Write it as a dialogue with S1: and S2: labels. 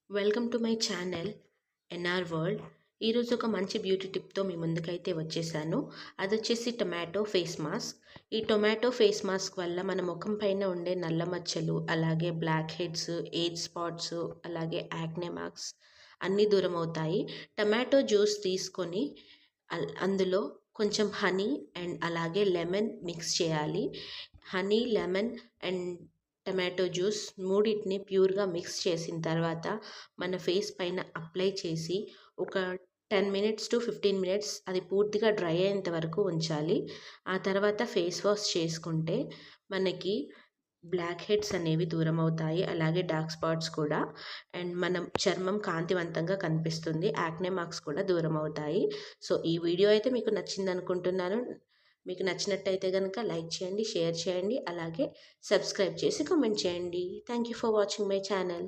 S1: Welcome to my channel NR world. ఈరోజు ఒక మంచి బ్యూటీ టిప్తో మీ ముందుకైతే వచ్చేసాను. అది వచ్చేసి టొమాటో ఫేస్ మాస్క్. ఈ టొమాటో ఫేస్ మాస్క్ వల్ల మన ముఖం పైన ఉండే నల్ల మచ్చలు, అలాగే బ్లాక్ హెడ్స్, ఏజ్ స్పాట్స్, అలాగే యాక్నే మార్క్స్ అన్నీ దూరం అవుతాయి. టొమాటో జ్యూస్ తీసుకొని అందులో కొంచెం హనీ అండ్ అలాగే లెమన్ మిక్స్ చేయాలి. Honey, lemon and tomato juice మూడింటిని ప్యూర్గా మిక్స్ చేసిన తర్వాత మన ఫేస్ పైన అప్లై చేసి ఒక 10 మినిట్స్ టు 15 మినిట్స్ అది పూర్తిగా డ్రై అయ్యేంత వరకు ఉంచాలి. ఆ తర్వాత ఫేస్ వాష్ చేసుకుంటే మనకి బ్లాక్ హెడ్స్ అనేవి దూరం అవుతాయి. అలాగే డార్క్ స్పాట్స్ కూడా. అండ్ మనం చర్మం కాంతివంతంగా కనిపిస్తుంది. యాక్నే మార్క్స్ కూడా దూరం అవుతాయి. సో ఈ వీడియో అయితే మీకు నచ్చింది అనుకుంటున్నాను. మీకు నచ్చినట్టయితే కనుక లైక్ చేయండి, షేర్ చేయండి, అలాగే సబ్స్క్రైబ్ చేసి కామెంట్ చేయండి. Thank you for watching my channel.